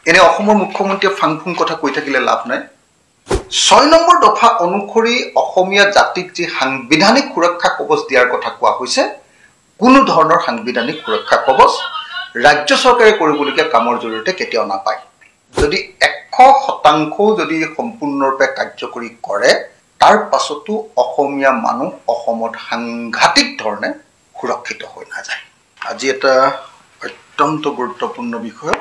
এনে অসমৰ মুখ্যমন্ত্ৰীয়ে ফাংফুং কথা কৈ থাকিলে লাভ নাই 6 নম্বৰ দফা অনুসৰি অসমীয়া জাতিক যি সাংবিধানিক সুৰক্ষা কবচ দিয়াৰ কথা কোৱা হৈছে কোনো ধৰণৰ সাংবিধানিক সুৰক্ষা কবচ ৰাজ্য চৰকাৰে কৰিবলগীয়া কামৰ জৰিয়তে কেতিয়াও নাপায় যদি 100% যদি সম্পূৰ্ণৰূপে কাৰ্যকৰী কৰে তাৰ পাছতো অসমীয়া মানুহ অসমত সাংঘাতিক ধৰণে সুৰক্ষিত হৈ নাযায় আজি এটা অত্যন্ত গুৰুত্বপূৰ্ণ বিষয়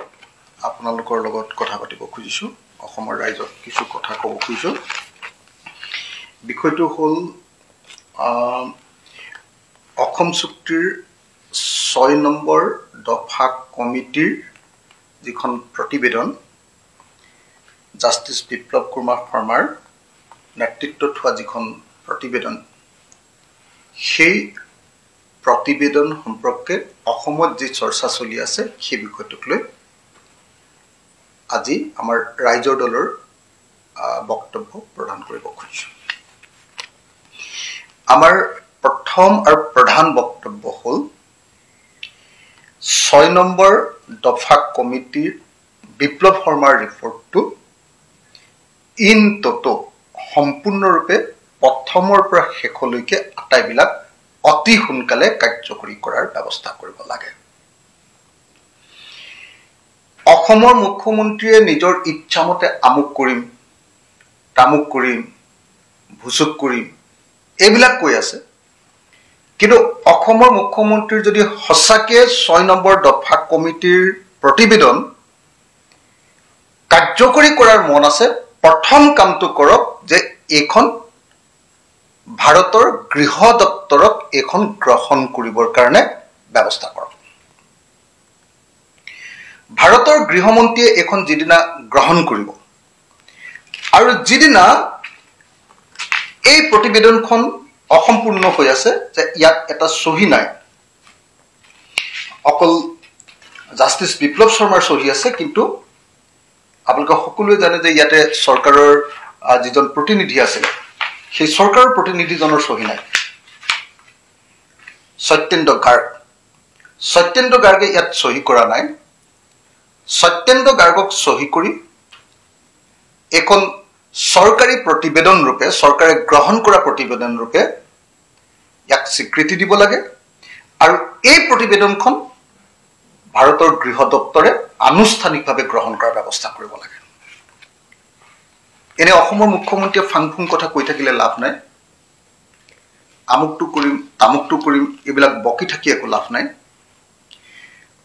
আপোনালোকৰ লগত কথা পাতিব খুজিছো অসমৰ ৰাইজক কিছু কথা ক'ব খুজিছো বিষয়টো হ'ল অসম চুক্তিৰ 6 নম্বৰ দফা কমিটিৰ যিখন প্ৰতিবেদন জাষ্টিস বিপ্লৱ কুমাৰ শৰ্মাৰ নেতৃত্বত হোৱা যিখন প্ৰতিবেদন সেই প্ৰতিবেদন সম্পৰ্কে অসমত যি চৰ্চা চলি আছে সেই বিষয়টোক লৈ আজি আমাৰ ৰাইজৰ দলৰ বক্তব্য প্ৰদান কৰিব খুজিছো আমাৰ প্ৰথম আৰু প্ৰধান বক্তব্য হ'ল 6 নম্বৰ দফা কমিটিৰ বিপ্লৱ শৰ্মাৰ ৰিপৰ্টটো ইন toto সম্পূৰ্ণৰূপে প্ৰথমৰ পৰা শেষলৈকে আটাইবিলাক অতি সোনকালে কাৰ্যকৰী কৰাৰ ব্যৱস্থা কৰিব লাগে অসমৰ মুখ্যমন্ত্ৰীয়ে নিজৰ ইচ্ছামতে আমুক কৰিম তামুক কৰিম ভুসুক কৰিম এইবিলাক কৈ আছে কিন্তু অসমৰ মুখ্যমন্ত্ৰীৰ যদি হসাকে 6 নম্বৰ দফা কমিটিৰ প্ৰতিবেদন কাৰ্যকৰী কৰাৰ মন আছে প্ৰথম কামটো কৰক যে এখন ভাৰতৰ গৃহ দপ্তৰক এখন গ্ৰহণ কৰিবৰ কাৰণে ব্যৱস্থা কৰক ভাৰতৰ গৃহমন্ত্ৰীয়ে এখন যিদিনা গ্ৰহণ কৰিব আৰু যিদিনা এই প্ৰতিবেদনখন অসম্পূৰ্ণ হৈ আছে যে ইয়াত এটা সহি নাই অকল জাষ্টিস বিপ্লৱ শৰ্মাৰ সহি আছে কিন্তু আপোনালোকে সকলোৱে জানে যে ইয়াতে চৰকাৰৰ যিজন প্ৰতিনিধি আছিল সেই চৰকাৰৰ প্ৰতিনিধিজনৰ সহি নাই সত্যেন্দ্ৰ গাৰ্গে ইয়াত সহি কৰা নাই সত্যেন্দ্ৰ গাৰ্গক সহি কৰি এখন সৰকাৰী প্ৰতিবেদন ৰূপে সৰকাৰে গ্ৰহণ কৰা প্ৰতিবেদন ৰূপে ইয়াক স্বীকৃতি দিব লাগে আৰু এই প্ৰতিবেদনখন ভাৰতৰ গৃহ দপ্তৰে আনুষ্ঠানিকভাৱে গ্ৰহণ কৰাৰ ব্যৱস্থা কৰিব লাগে এনে অসমৰ মুখ্যমন্ত্ৰীয়ে ফাংফুং কথা কৈ থাকিলে লাভ নাই আমুকটো কৰিম তামুকটো কৰিম এইবিলাক বকি থাকি একো লাভ নাই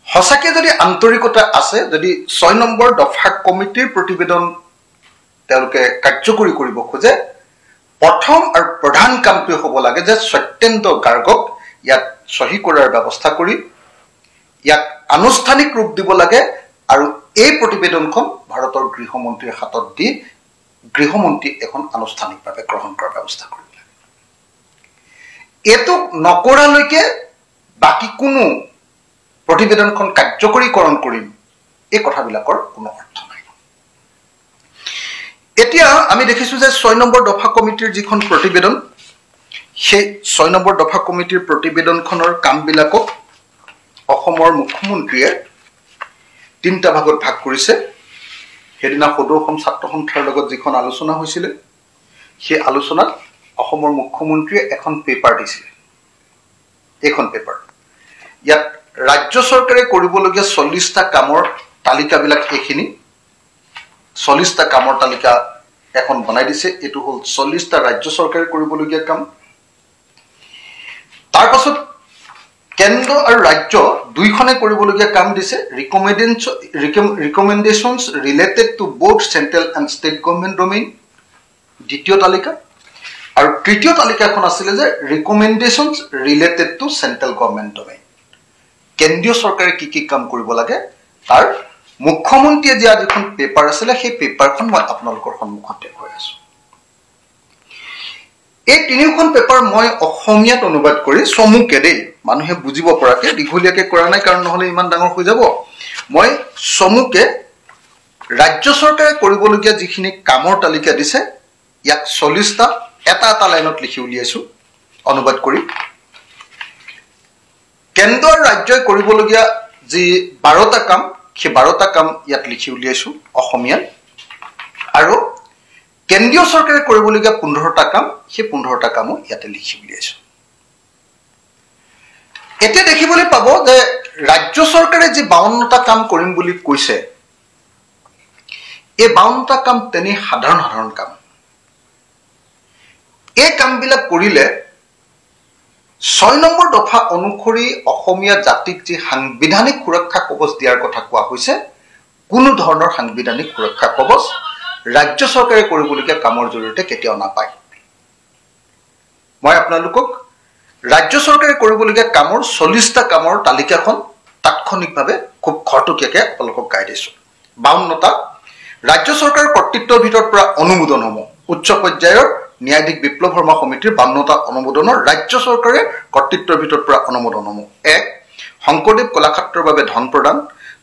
হসাকে যদি আন্তৰিকতা আছে যদি 6 নম্বৰ দফা কমিটিৰ প্ৰতিবেদন তেওঁলোকে কাৰ্যকৰী কৰিব খোজে প্ৰথম আৰু প্ৰধান কামটো হ'ব লাগে যে সত্যেন্দ্ৰ গাৰ্গক ইয়াত সহি কৰাৰ ব্যৱস্থা কৰি ইয়াক আনুষ্ঠানিক ৰূপ দিব লাগে আৰু এই প্ৰতিবেদনখন ভাৰতৰ গৃহমন্ত্ৰীৰ হাতত দি গৃহমন্ত্ৰী এখন আনুষ্ঠানিকভাৱে গ্ৰহণ কৰাৰ ব্যৱস্থা কৰিব লাগে এটো নকৰালৈকে বাকি কোনো প্ৰতিবেদনখন কাৰ্যকৰীকৰণ কৰিম এই কথাবিলাকৰ কোনো অৰ্থ নাই এতিয়া আমি দেখিছো যে 6 নম্বৰ দফা কমিটিৰ যিখন প্ৰতিবেদন সেই 6 নম্বৰ দফা কমিটিৰ প্ৰতিবেদনখনৰ কামবিলাকক অসমৰ মুখ্যমন্ত্ৰীয়ে তিনিটা ভাগত ভাগ কৰিছে হেদিনা সদৌ অসম ছাত্ৰ সন্থাৰ লগত যিখন আলোচনা হৈছিল সেই আলোচনাত অসমৰ মুখ্যমন্ত্ৰীয়ে এখন পেপাৰ দিছিল এখন পেপাৰ ইয়াত ৰাজ্য চৰকাৰে কৰিবলগীয়া 40টা কামৰ তালিকাবিলাক এখিনি 40টা কামৰ তালিকা এখন বনাই দিছে এটো হল 40টা ৰাজ্য চৰকাৰে কৰিবলগীয়া কাম তাৰ পাছত কেন্দ্ৰ আৰু ৰাজ্য দুইখনে কৰিবলগীয়া কাম দিছে recommendations related to both central and state government domain দ্বিতীয় তালিকা আৰু তৃতীয় তালিকাখন আছিল যে recommendations related to central government domain কেন্দ্ৰীয় চৰকাৰে কি কাম কৰিব লাগে তাৰ মুখ্যমন্ত্ৰীয়ে যে এখন পেপাৰ আছিল সেই পেপাৰখন মই আপোনালোকৰ সন্মুখত দেখুৱাই আছো এই তিনিখন পেপাৰ মই অসমীয়াত অনুবাদ কৰি সমুকে দেই মানুহে বুজিব পৰাকে দীঘলীয়াকে কৰা নাই কাৰণ নহলে ইমান ডাঙৰ হৈ যাব মই সমুকে ৰাজ্য চৰকাৰে কৰিবলগীয়া যিখিনি কামৰ তালিকা দিছে ইয়াক 40টা এটা লাইনত লিখি উলিয়াইছো অনুবাদ কৰি কেন্দ্ৰ ৰাজ্যই কৰিবলগীয়া যি 12টা কাম সেই 12টা কাম ইয়াত লিখি উলিয়াইছো অসমীয়াত আৰু কেন্দ্ৰীয় চৰকাৰে কৰিবলগীয়া 15টা কাম সেই 15টা কামো ইয়াতে লিখি উলিয়াইছো এতে দেখিবলৈ পাব যে ৰাজ্য চৰকাৰে যে 52টা কাম কৰিম বুলি কৈছে এই 52টা কাম তেনি সাধাৰণ কাম এই কামবিলাক কৰিলে 6 নম্বৰ দফা অনুসৰি অসমীয়া জাতিক যে সাংবিধানিক সুৰক্ষা কবচ দিয়াৰ কথা কোৱা হৈছে কোনো ধৰণৰ সাংবিধানিক সুৰক্ষা কবচ ৰাজ্য চৰকাৰে কৰিবলগীয়া কামৰ জৰিয়তে কেতিয়াও নাপায় মই আপোনালোকক ৰাজ্য চৰকাৰে কৰিবলগীয়া কামৰ 40টা কামৰ তালিকাখন তাৎক্ষণিকভাৱে খুব খৰতকীয়াকৈ আপোনালোকক গাই দিছো 52টা ৰাজ্য চৰকাৰৰ কৰ্তৃত্বৰ ভিতৰত পৰা অনুমোদন হ'ব উচ্চ পৰ্যায়ৰ ন্যায়াধীশ বিপ্লৱ শৰ্মা সমিতিৰ 52টা অনুমোদনৰ ৰাজ্য চৰকাৰে কৰ্তৃত্বৰ ভিতৰত পৰা অনুমোদন হ'ব 1 শংকৰদেৱ কলাক্ষেত্ৰৰ বাবে ধন প্ৰদান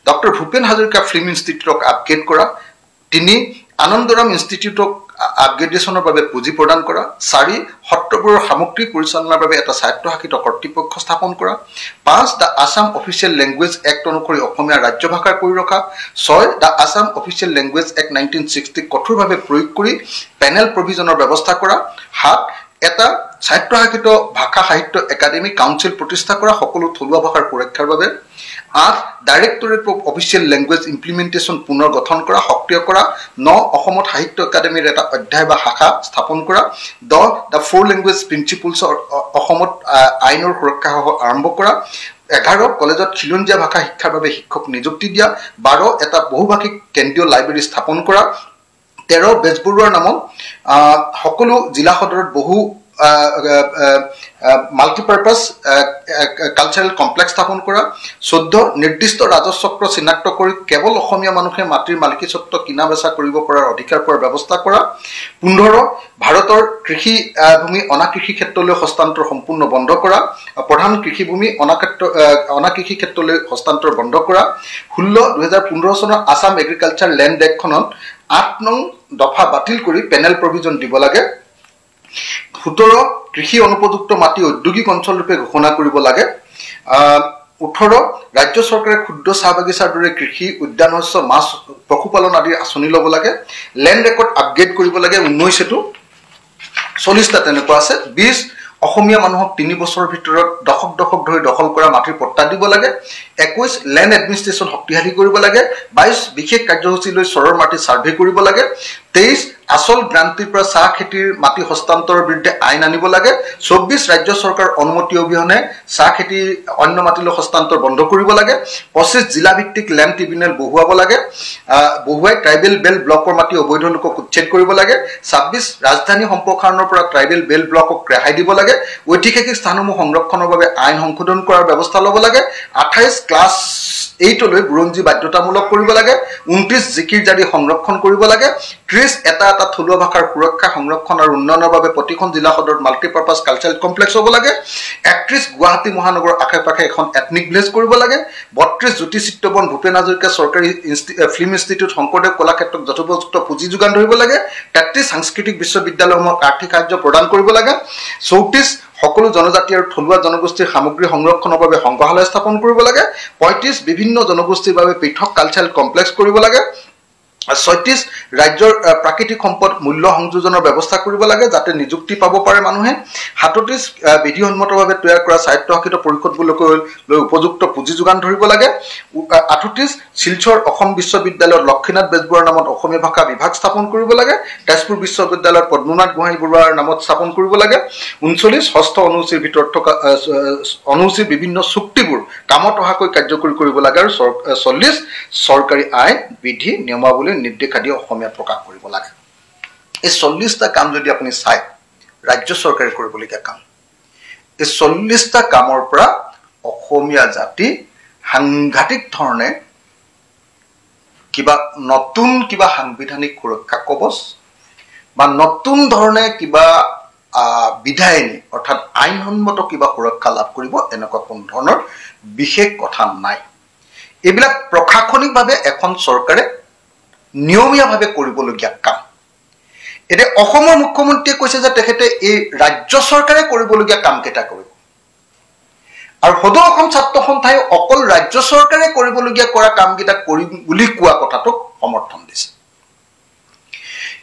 ডক্টৰ ভূপেন হাজৰিকা ফিল্ম ইনষ্টিটিউটক আপগ্ৰেড কৰা 3 আনন্দৰাম ইনষ্টিটিউটক আপগ্ৰেডেশ্যনৰ বাবে পুঁজি প্ৰদান কৰা 4 সত্ৰবোৰৰ সামগ্ৰিক পৰিচালনাৰ বাবে এটা স্বায়ত্তশাসিত কৰ্তৃপক্ষ স্থাপন কৰা 5 দা আসাম অফিচিয়েল লেংগুৱেজ এক্ট অনুসৰি অসমীয়া ৰাজ্য ভাষা কৰি ৰখা 6 দা আসাম অফিচিয়েল লেংগুৱেজ এক্ট 1960 কঠোৰভাৱে প্ৰয়োগ কৰি পেনেল প্ৰভিজনৰ ব্যৱস্থা কৰা 7 এটা স্বায়ত্তশাসিত ভাষা সাহিত্য একাডেমি কাউন্সিল প্ৰতিষ্ঠা কৰা সকলো থলুৱা ভাষাৰ সুৰক্ষাৰ বাবে 8 ডাইৰেক্টৰেট অফ অফিচিয়েল লেংগুৱেজ ইমপ্লিমেন্টেশ্যন পুনৰ গঠন কৰা সক্ৰিয় কৰা 9 অসমত সাহিত্য একাডেমিৰ এটা অধ্যায় বা শাখা স্থাপন কৰা 10 দা ফ'ৰ লেংগুৱেজ প্ৰিন্সিপলছ অসমত আইনৰ সুৰক্ষা আৰম্ভ কৰা 11 কলেজত খিলঞ্জীয়া ভাষা শিক্ষাৰ বাবে শিক্ষক নিযুক্তি দিয়া 12 এটা বহুভাষিক কেন্দ্ৰীয় লাইব্ৰেৰী স্থাপন কৰা 13 বেজবৰুৱাৰ নামত সকলো জিলা সদৰত বহু মাল্টিপাৰপাস কালচাৰেল কমপ্লেক্স স্থাপন কৰা 14 নিৰ্দিষ্ট ৰাজচক্ৰ চিনাক্ত কৰি কেৱল অসমীয়া মানুহে মাটিৰ মালিকী স্বত্ব কিনা বেচা কৰিব পৰাৰ অধিকাৰ পোৱাৰ ব্যৱস্থা কৰা 15 ভাৰতৰ কৃষি ভূমি অনাকৃষি ক্ষেত্ৰলৈ হস্তান্তৰ সম্পূৰ্ণ বন্ধ কৰা প্ৰধান কৃষি ভূমি অনাকৃষি ক্ষেত্ৰলৈ হস্তান্তৰ বন্ধ কৰা 16 2015 চনৰ আসাম এগ্ৰিকালচাৰ লেণ্ড এক্টখনত 8 নং দফা বাতিল কৰি পেনেল প্ৰভিজন দিব লাগে 17 কৃষি অনুপযুক্ত মাটি ঔদ্যোগিক অঞ্চল ৰূপে ঘোষণা কৰিব লাগে 18 ৰাজ্য চৰকাৰে ক্ষুদ্ৰ চাহ বাগিচাৰ দৰে কৃষি উদ্যান শস্য মাছ পশুপালন আদিৰ আঁচনি ল'ব লাগে লেণ্ড ৰেকৰ্ড আপগ্ৰেড কৰিব লাগে 19 টো 40টা তেনেকুৱা আছে 20 অসমীয়া মানুহক 3 বছৰৰ ভিতৰত দশক ধৰি দখল কৰা মাটিৰ পট্টা দিব লাগে 21 লেণ্ড এডমিনিষ্ট্ৰেশ্যন শক্তিশালী কৰিব লাগে 22 বিশেষ কাৰ্যসূচী লৈ চৰৰ মাটি সাৰ্ভে কৰিব লাগে 23 আসল গ্ৰান্তিৰ পৰা চাহ খেতিৰ মাটি হস্তান্তৰৰ বিৰুদ্ধে আইন আনিব লাগে 24 ৰাজ্য চৰকাৰ অনুমতি অবিহনে চাহ খেতি অন্য মাটিলৈ হস্তান্তৰ বন্ধ কৰিব লাগে 25 জিলা ভিত্তিক লেণ্ড ট্ৰিবিউনেল বহুৱাব লাগে বহুৱাই ট্ৰাইবেল বেল ব্লকৰ মাটি অবৈধ লোকক উচ্ছেদ কৰিব লাগে 26 ৰাজধানী সম্প্ৰসাৰণৰ পৰা ট্ৰাইবেল বেল ব্লকক ৰেহাই দিব লাগে ঐতিহাসিক স্থানসমূহ সংৰক্ষণৰ বাবে আইন সংশোধন কৰাৰ ব্যৱস্থা ল'ব লাগে 28 ক্লাছ 8 লৈ বুৰঞ্জী বাধ্যতামূলক কৰিব লাগে 29 জিকিৰ জাৰি সংৰক্ষণ কৰিব লাগে 30 এটা থলুৱা ভাষাৰ সুৰক্ষা সংৰক্ষণ আৰু উন্নয়নৰ বাবে প্ৰতিখন জিলা সদৰত মাল্টিপাৰপাস কালচাৰেল কমপ্লেক্স হ'ব লাগে 31 গুৱাহাটী মহানগৰৰ আশে-পাশে এখন এথনিক ভিলেজ কৰিব লাগে 32 জ্যোতি চিত্ৰবন ভূপেন হাজৰিকা চৰকাৰী ফিল্ম ইনষ্টিটিউট শংকৰদেৱ কলাক্ষেত্ৰক যথোপযুক্ত পুঁজি যোগান ধৰিব লাগে 33 সাংস্কৃতিক বিশ্ববিদ্যালয়সমূহক আৰ্থিক সাহায্য প্ৰদান কৰিব লাগে 34 সকলো জনজাতি আৰু থলুৱা জনগোষ্ঠীৰ সামগ্ৰী সংৰক্ষণৰ বাবে সংগ্ৰহালয় স্থাপন কৰিব লাগে 35 বিভিন্ন জনগোষ্ঠীৰ বাবে পৃথক কালচাৰেল কমপ্লেক্স কৰিব লাগে 36 ৰাজ্যৰ প্ৰাকৃতিক সম্পদ মূল্য সংযোজনৰ ব্যৱস্থা কৰিব লাগে যাতে নিযুক্তি পাব পাৰে মানুহে 37 বিধিসন্মতভাৱে তৈয়াৰ কৰা স্বায়ত্তশাসিত পৰিষদবোৰলৈ উপযুক্ত পুঁজি যোগান ধৰিব লাগে 38 শিলচৰ অসম বিশ্ববিদ্যালয়ত লক্ষ্মীনাথ বেজবৰুৱাৰ নামত অসমীয়া ভাষা বিভাগ স্থাপন কৰিব লাগে তেজপুৰ বিশ্ববিদ্যালয়ত পদ্মনাথ গোহাঁই বৰুৱাৰ নামত স্থাপন কৰিব লাগে 39 ষষ্ঠ অনুসূচীৰ ভিতৰত থকা অনুসূচীৰ বিভিন্ন চুক্তিবোৰ কামত অহাকৈ কাৰ্যকৰী কৰিব লাগে আৰু 40 চৰকাৰী আইন বিধি নিয়মাৱলী নিৰ্দেশাদি অসমীয়াত প্ৰকাশ কৰিব লাগে এই 40টা কাম যদি আপুনি চাই ৰাজ্য চৰকাৰে কৰিবলগীয়া কাম এই 40টা কামৰ পৰা অসমীয়া জাতি সাংঘাতিক ধৰণে কিবা নতুন কিবা সাংবিধানিক সুৰক্ষা কবচ বা নতুন ধৰণে কিবা বিধায়নী অৰ্থাৎ আইনসন্মত কিবা সুৰক্ষা লাভ কৰিব এনেকুৱা কোনো ধৰণৰ বিশেষ কথা নাই এইবিলাক প্ৰশাসনিকভাৱে এখন চৰকাৰে নিয়মীয়াভাৱে কৰিবলগীয়া কাম এতে অসমৰ মুখ্যমন্ত্ৰীয়ে কৈছে যে তেখেতে এই ৰাজ্য চৰকাৰে কৰিবলগীয়া কাম কেইটা কৰিব আৰু সদৌ অসম ছাত্ৰ সন্থাই অকল ৰাজ্য চৰকাৰে কৰিবলগীয়া কৰা কামকেইটা কৰিম বুলি কোৱা কথাটোক সমৰ্থন দিছে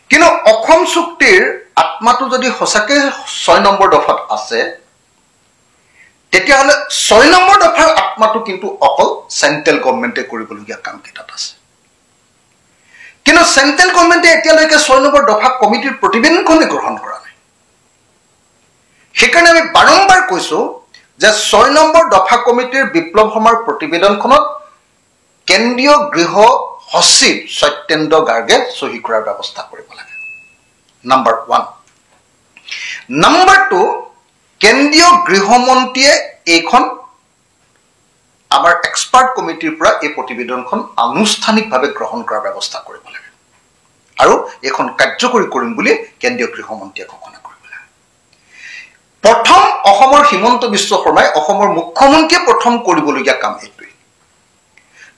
কিন্তু অসম চুক্তিৰ আত্মাটো যদি সঁচাকে 6 নম্বৰ দফাত আছে তেতিয়াহ'লে 6 নম্বৰ দফাৰ আত্মাটো কিন্তু অকল চেন্ট্ৰেল গভৰ্ণমেণ্টে কৰিবলগীয়া কামকেইটাত আছে কিন্তু চেন্ট্ৰেল গভৰ্ণমেণ্টে এতিয়ালৈকে 6 নম্বৰ দফা কমিটিৰ প্ৰতিবেদনখনে গ্ৰহণ কৰা নাই সেইকাৰণে আমি বাৰম্বাৰ কৈছো যে 6 নম্বৰ দফা কমিটিৰ বিপ্লৱ শৰ্মাৰ প্ৰতিবেদনখনত কেন্দ্ৰীয় গৃহ সচিব সত্যেন্দ্ৰ গাৰ্গে সহি কৰাৰ ব্যৱস্থা কৰিব লাগে নাম্বাৰ 1 নাম্বাৰ 2 কেন্দ্ৰীয় গৃহমন্ত্ৰীয়ে এইখন আমাৰ এক্সপাৰ্ট কমিটিৰ পৰা এই প্ৰতিবেদনখন আনুষ্ঠানিকভাৱে গ্ৰহণ কৰাৰ ব্যৱস্থা কৰিব লাগে আৰু এখন কাৰ্যকৰী কৰিম বুলি কেন্দ্ৰীয় গৃহমন্ত্ৰীয়ে ঘোষণা কৰিব লাগে প্ৰথম অসমৰ হিমন্ত বিশ্ব শৰ্মাই অসমৰ মুখ্যমন্ত্ৰীয়ে প্ৰথম কৰিবলগীয়া কাম এইটোৱেই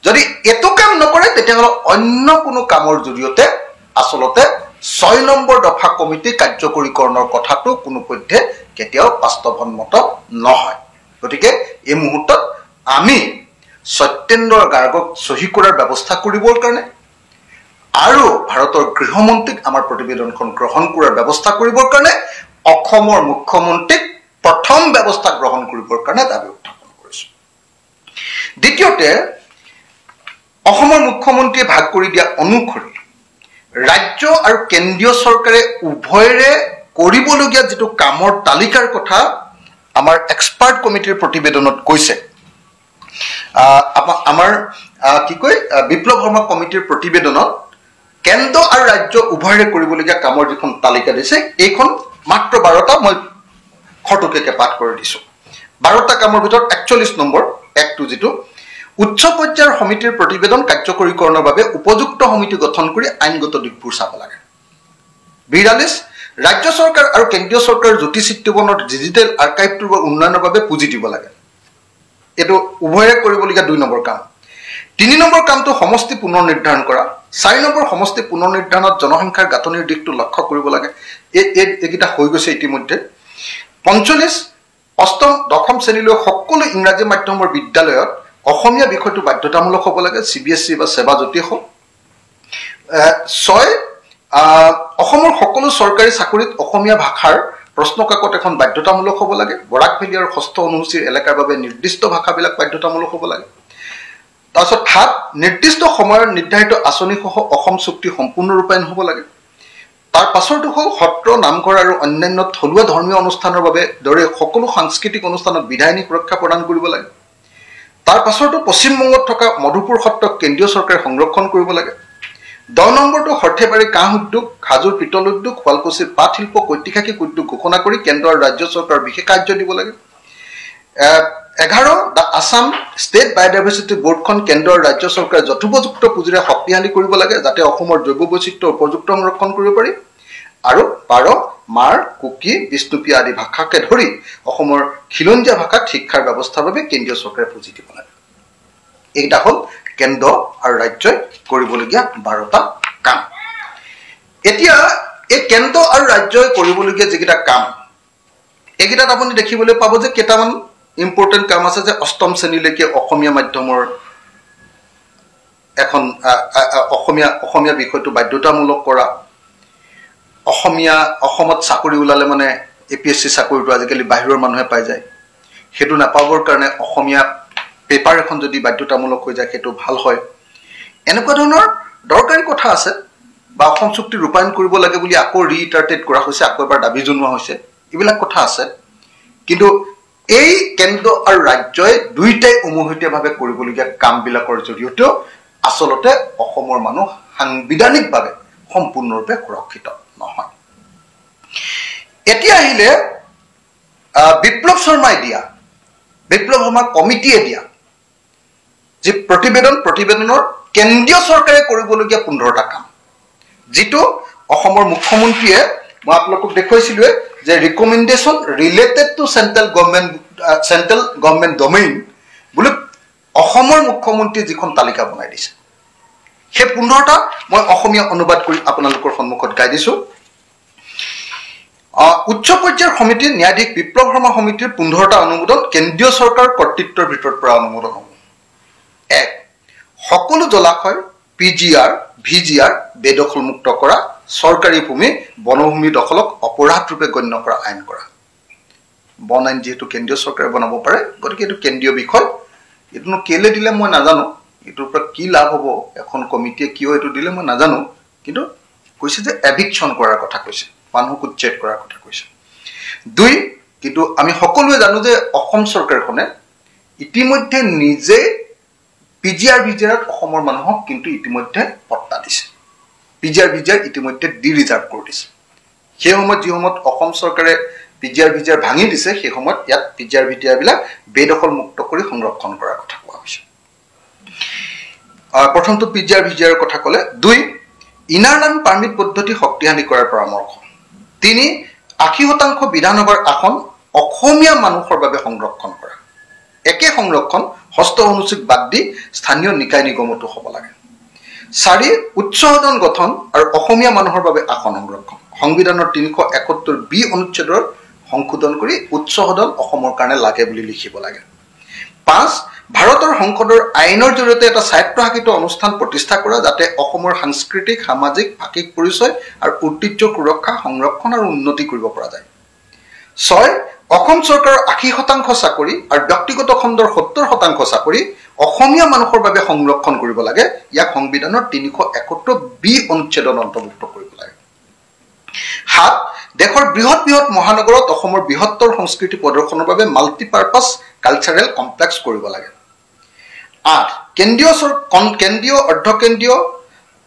যদি এটো কাম নকৰে তেতিয়াহ'লে অন্য কোনো কামৰ জৰিয়তে আচলতে 6 নম্বৰ দফা কমিটি কাৰ্যকৰীকৰণৰ কথাটো কোনো পধ্যে কেতিয়াও বাস্তৱসন্মত নহয় গতিকে এই মুহূৰ্তত আমি সত্যেন্দ্ৰ গাৰ্গক সহি কৰাৰ ব্যৱস্থা কৰিবৰ কাৰণে আৰু ভাৰতৰ গৃহমন্ত্ৰীক আমাৰ প্ৰতিবেদনখন গ্ৰহণ কৰাৰ ব্যৱস্থা কৰিবৰ কাৰণে অসমৰ মুখ্যমন্ত্ৰীক প্ৰথম ব্যৱস্থা গ্ৰহণ কৰিবৰ কাৰণে দাবী উত্থাপন কৰিছো দ্বিতীয়তে অসমৰ মুখ্যমন্ত্ৰীয়ে ভাগ কৰি দিয়া অনুসৰি ৰাজ্য আৰু কেন্দ্ৰীয় চৰকাৰে উভয়ৰে কৰিবলগীয়া যেটো কামৰ তালিকাৰ কথা আমাৰ এক্সপাৰ্ট কমিটিৰ প্ৰতিবেদনত কৈছে আমাৰ কি কয় বিপ্লৱ শৰ্মা কমিটিৰ প্ৰতিবেদনত কেন্দ্ৰ আৰু ৰাজ্য উভয়ৰে কৰিবলগীয়া কামৰ যিখন তালিকা দিছে এইখন মাত্ৰ 12টা মই খটুকেকে পাঠ কৰি দিছো 12টা কামৰ ভিতৰত 41 নম্বৰ একটো যেটো উচ্চ পৰ্যায়ৰ সমিতিৰ প্ৰতিবেদন কাৰ্যকৰীকৰণৰ বাবে উপযুক্ত সমিতি গঠন কৰি আইনগত দিশবোৰ চাব লাগে 42 ৰাজ্য চৰকাৰ আৰু কেন্দ্ৰীয় চৰকাৰৰ জ্যোতিচিত্ৰবনৰ ডিজিটেল আৰ্কাইভটোৰ উন্নয়নৰ বাবে পুঁজি দিব লাগে এটো উভয়ৰে কৰিবলগীয়া 2 নম্বৰ কাম 3 নম্বৰ কামটো সমষ্টি পুনৰ নিৰ্ধাৰণ কৰা 4 নম্বৰ সমষ্টি পুনৰ নিৰ্ধাৰণত জনসংখ্যাৰ গাঁথনিৰ দিশটো লক্ষ্য কৰিব লাগে এইকিটা হৈ গৈছে ইতিমধ্যে 45 অষ্টম দশম শ্ৰেণীলৈ সকলো ইংৰাজী মাধ্যমৰ বিদ্যালয়ত অসমীয়া বিষয়টো বাধ্যতামূলক হ'ব লাগে CBSE বা সেৱা জ্যোতি হওক 6 অসমৰ সকলো চৰকাৰী চাকৰিত অসমীয়া ভাষাৰ প্ৰশ্নকাকত এখন বাধ্যতামূলক হ'ব লাগে বৰাক ভেলী আৰু ষষ্ঠ অনুসূচীৰ এলেকাৰ বাবে নিৰ্দিষ্ট ভাষাবিলাক বাধ্যতামূলক হ'ব লাগে তাৰছত 7 নিৰ্দিষ্ট সময়ৰ নিৰ্ধাৰিত আঁচনিসহ অসম চুক্তি সম্পূৰ্ণ ৰূপায়ণ হ'ব লাগে তাৰ পাছৰটো হ'ল সত্ৰ নামঘৰ আৰু অন্যান্য থলুৱা ধৰ্মীয় অনুষ্ঠানৰ বাবে দৰে সকলো সাংস্কৃতিক অনুষ্ঠানত বিধায়িনী সুৰক্ষা প্ৰদান কৰিব লাগে তাৰ পাছৰটো পশ্চিমবংগত থকা মধুপুৰ সত্ৰক কেন্দ্ৰীয় চৰকাৰে সংৰক্ষণ কৰিব লাগে 10 নম্বৰটো সৰ্থেবাৰী কাঁহ উদ্যোগ হাজোৰ পিতল উদ্যোগ শুৱালকুছিৰ পাট শিল্প ঐতিহাসিক উদ্যোগ ঘোষণা কৰি কেন্দ্ৰ আৰু ৰাজ্য চৰকাৰৰ বিশেষ কাৰ্য দিব লাগে 11 দা আসাম ষ্টেট বায়োডাইভাৰ্চিটি বোৰ্ডখন কেন্দ্ৰ আৰু ৰাজ্য চৰকাৰে যথোপযুক্ত পুঁজিৰে শক্তিশালী কৰিব লাগে যাতে অসমৰ জৈৱ বৈচিত্ৰ্য উপযুক্ত সংৰক্ষণ কৰিব পাৰি আৰু 12 মাৰ কুকি বিষ্ণুপী আদি ভাষাকে ধৰি অসমৰ খিলঞ্জীয়া ভাষাত শিক্ষাৰ ব্যৱস্থাৰ বাবে কেন্দ্ৰীয় চৰকাৰে পুঁজি দিব লাগে এইটা হ'ল কেন্দ্ৰ আৰু ৰাজ্যই কৰিবলগীয়া 12টা কাম এতিয়া এই কেন্দ্ৰ আৰু ৰাজ্যই কৰিবলগীয়া যিকিটা কাম এইকিটাত আপুনি দেখিবলৈ পাব যে কেইটামান ইম্পৰ্টেন্ট কাম আছে যে অষ্টম শ্ৰেণীলৈকে অসমীয়া মাধ্যমৰ এখন অসমীয়া বিষয়টো বাধ্যতামূলক কৰা অসমত চাকৰি ওলালে মানে APSC চাকৰিটো আজিকালি বাহিৰৰ মানুহে পাই যায় হেতু নাপাবৰ কাৰণে অসমীয়া পেপাৰ এখন যদি বাধ্যতামূলক হৈ যায় হেতু ভাল হয় এনেকুৱা ধৰণৰ দৰকাৰী কথা আছে বা অসম চুক্তি ৰূপায়ণ কৰিব লাগে বুলি আকৌ ৰিইটাৰেট কৰা হৈছে আকৌ এবাৰ দাবী জনোৱা হৈছে এইবিলাক কথা আছে কিন্তু এই কেন্দ্ৰ আৰু ৰাজ্যই দুইটাই উমৈহতীয়াভাৱে কৰিবলগীয়া কামবিলাকৰ জৰিয়তে আসলতে অসমৰ মানুহ সাংবিধানিকভাৱে সম্পূৰ্ণৰূপে সুৰক্ষিত নহয় এতিয়া আহিলে বিপ্লৱ শৰ্মাই দিয়া বিপ্লৱ শৰ্মা কমিটিয়ে দিয়া যে প্ৰতিবেদনৰ কেন্দ্ৰীয় চৰকাৰে কৰিবলগীয়া 15টা কাম যেটো অসমৰ মুখ্যমন্ত্ৰীয়ে মই আপোনালোকক দেখুৱাইছিলো যে recommendation related to central government domain বুলি অসমৰ মুখ্যমন্ত্ৰী যিখন তালিকা বনাই দিছে সেই 15টা মই অসমীয়া অনুবাদ কৰি আপোনালোকৰ সন্মুখত গাই দিছো উচ্চ পৰ্যায়ৰ সমিতি ন্যায়াধীশ বিপ্লৱ শৰ্মা সমিতিৰ 15টা অনুমোদন কেন্দ্ৰীয় চৰকাৰ কৰ্তৃত্বৰ ভিতৰত পৰা অনুমোদন হ'ব। 1. সকলো জলাশয় PGR, VGR বেদখলমুক্ত কৰা, চৰকাৰী ভূমি বনভূমি দখলক অপৰাধ ৰূপে গণ্য কৰা আইন কৰা। বন আইন যেহেতু কেন্দ্ৰীয় চৰকাৰে বনাব পাৰে, গতিকে এইটো কেন্দ্ৰীয় বিষয়। এইটোনো কেলে দিলে মই নাজানো, এইটোৰ পৰা কি লাভ হ'ব, এখন কমিটিয়ে কিয় এইটো দিলে মই নাজানো, কিন্তু কৈছে যে এভিকশ্যন কৰাৰ কথা কৈছে, মানুহক উচ্ছেদ কৰাৰ কথা কৈছে। 2. কিন্তু আমি সকলোৱে জানো যে অসম চৰকাৰখনে ইতিমধ্যে নিজে PGR VGRত অসমৰ মানুহক কিন্তু ইতিমধ্যে পট্টা দিছে। PGR VGR ইতিমধ্যে ৰিজাৰ্ভ কৰি দিছে। সেই সময়ত যি সময়ত অসম চৰকাৰে PGR VGR ভাঙি দিছে, সেই সময়ত ইয়াত PGR VGR বিলাক বেদখল মুক্ত কৰি সংৰক্ষণ কৰাৰ কথা কোৱা হৈছে। প্ৰথমটো PGR VGR কথা ক'লে। 2. ইনাৰ লাইন পাৰ্মিট পদ্ধতি শক্তিশালী কৰাৰ পৰামৰ্শ। 3. 80% বিধানসভাৰ আসন অসমীয়া মানুহৰ বাবে সংৰক্ষণ কৰা। একে সংৰক্ষণ ষষ্ঠ অনুচ্ছেদ বাদ দি স্থানীয় নিকায় নিগমতো হ'ব লাগে। 4. উচ্চ সদন গঠন আৰু অসমীয়া মানুহৰ বাবে আসন সংৰক্ষণ। সংবিধানৰ 371B অনুচ্ছেদৰ সংশোধন কৰি উচ্চ সদন অসমৰ কাৰণে লাগে বুলি লিখিব লাগে। 5. ভাৰতৰ সংসদৰ আইনৰ জৰিয়তে এটা স্বায়ত্তশাসিত অনুষ্ঠান প্ৰতিষ্ঠা কৰা, যাতে অসমৰ সাংস্কৃতিক, সামাজিক, ভাষিক পৰিচয় আৰু ঐতিহ্য সুৰক্ষা, সংৰক্ষণ আৰু উন্নতি কৰিব পৰা যায়। 6. অসম চৰকাৰৰ 80% চাকৰি আৰু ব্যক্তিগত খণ্ডৰ 70% চাকৰি অসমীয়া মানুহৰ বাবে সংৰক্ষণ কৰিব লাগে। ইয়াক সংবিধানৰ 371B অনুচ্ছেদত অন্তৰ্ভুক্ত কৰিব লাগে। 7. দেশৰ বৃহৎ বৃহৎ মহানগৰত অসমৰ বৃহত্তৰ সংস্কৃতি প্ৰদৰ্শনৰ বাবে মাল্টিপাৰ্পাছ কালচাৰেল কমপ্লেক্স কৰিব লাগে। 8. কেন্দ্ৰীয় অৰ্ধকেন্দ্ৰীয়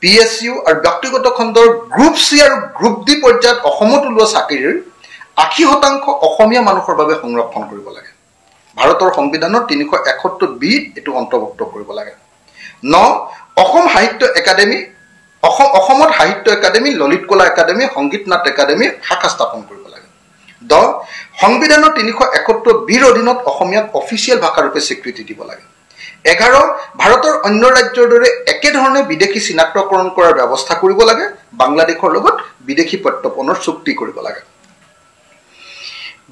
PSU আৰু ব্যক্তিগত খণ্ডৰ গ্ৰুপ C আৰু গ্ৰুপ D পৰ্যায়ত অসমত ওলোৱা চাকৰিৰ 80% অসমীয়া মানুহৰ বাবে সংৰক্ষণ কৰিব লাগে। ভাৰতৰ সংবিধানৰ 371B এইটো অন্তৰ্ভুক্ত কৰিব লাগে। 9. অসমত সাহিত্য একাডেমী, ললিত কলা একাডেমী, সংগীত নাট একাডেমী শাখা স্থাপন কৰিব লাগে। 10. সংবিধানৰ 371Bৰ অধীনত অসমীয়াক অফিচিয়েল ভাষাৰূপে স্বীকৃতি দিব লাগে। 11. ভাৰতৰ অন্য ৰাজ্যৰ দৰে একেধৰণে বিদেশী চিনাক্তকৰণ কৰাৰ ব্যৱস্থা কৰিব লাগে। বাংলাদেশৰ লগত বিদেশী প্ৰত্যৰ্পণৰ চুক্তি কৰিব লাগে।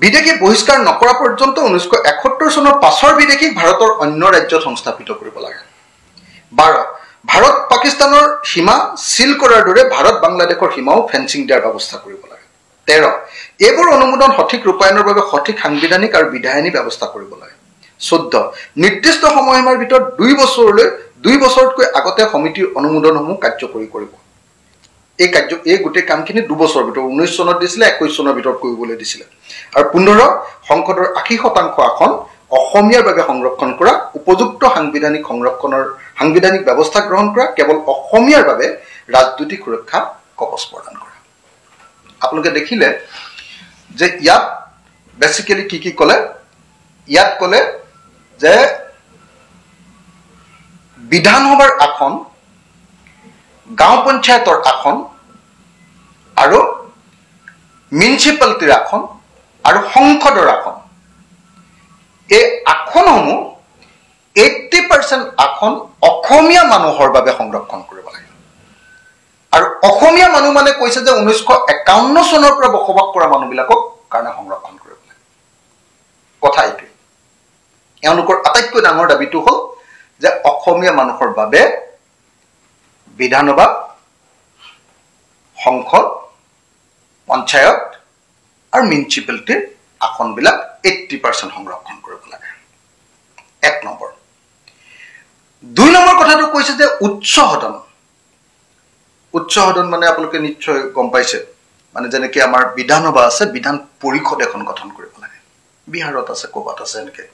বিদেশী বহিষ্কাৰ নকৰা পৰ্যন্ত 1971 চনৰ পাছৰ বিদেশীক ভাৰতৰ অন্য ৰাজ্যত সংস্থাপিত কৰিব লাগে। 12. ভাৰত পাকিস্তানৰ সীমা চিল কৰাৰ দৰে ভাৰত বাংলাদেশৰ সীমাও ফেন্সিং দিয়াৰ ব্যৱস্থা কৰিব লাগে। 13. এইবোৰ অনুমোদন সঠিক ৰূপায়ণৰ বাবে সঠিক সাংবিধানিক আৰু বিধায়নী ব্যৱস্থা কৰিব লাগে। 14. নিৰ্দিষ্ট সময়সীমাৰ ভিতৰত 2 বছৰতকৈ আগতে সমিতিৰ অনুমোদনসমূহ কাৰ্যকৰী কৰিব। এই গোটেই কামখিনি 2 বছৰৰ ভিতৰত 19 চনত দিছিলে, 21 চনৰ ভিতৰত কৰিবলৈ দিছিলে। আৰু 15. সংসদৰ 80% আসন অসমীয়াৰ বাবে সংৰক্ষণ কৰা, উপযুক্ত সাংবিধানিক ব্যৱস্থা গ্ৰহণ কৰা, কেৱল অসমীয়াৰ বাবে ৰাজনৈতিক সুৰক্ষা কৱচ প্ৰদান কৰা। আপোনালোকে দেখিলে যে ইয়াত বেচিকেলি কি ক'লে, ইয়াত ক'লে যে বিধানসভাৰ আসন, গাঁও পঞ্চায়তৰ আসন আৰু মিউনিচিপালিটিৰ আসন আৰু সংসদৰ আসন, এই আসনসমূহ 80% আসন অসমীয়া মানুহৰ বাবে সংৰক্ষণ কৰিব লাগে। আৰু অসমীয়া মানুহ মানে কৈছে যে 1951 চনৰ পৰা বসবাস কৰা মানুহবিলাকক কাৰণে সংৰক্ষণ কৰিব লাগে। কথা এইটোৱে। এওঁলোকৰ আটাইতকৈ ডাঙৰ দাবীটো হ'ল যে অসমীয়া মানুহৰ বাবে বিধানসভা, সংসদ, পঞ্চায়ত আৰু মিউনিচিপালিটিৰ আসনবিলাক 80% সংৰক্ষণ কৰিব লাগে। 1 নম্বৰ। 2 নম্বৰ কথাটো কৈছে যে উচ্চ সদন মানে আপোনালোকে নিশ্চয় গম পাইছে, মানে যেনেকৈ আমাৰ বিধানসভা আছে, বিধান পৰিষদ এখন গঠন কৰিব লাগে। বিহাৰত আছে, ক'ৰবাত আছে এনেকৈ।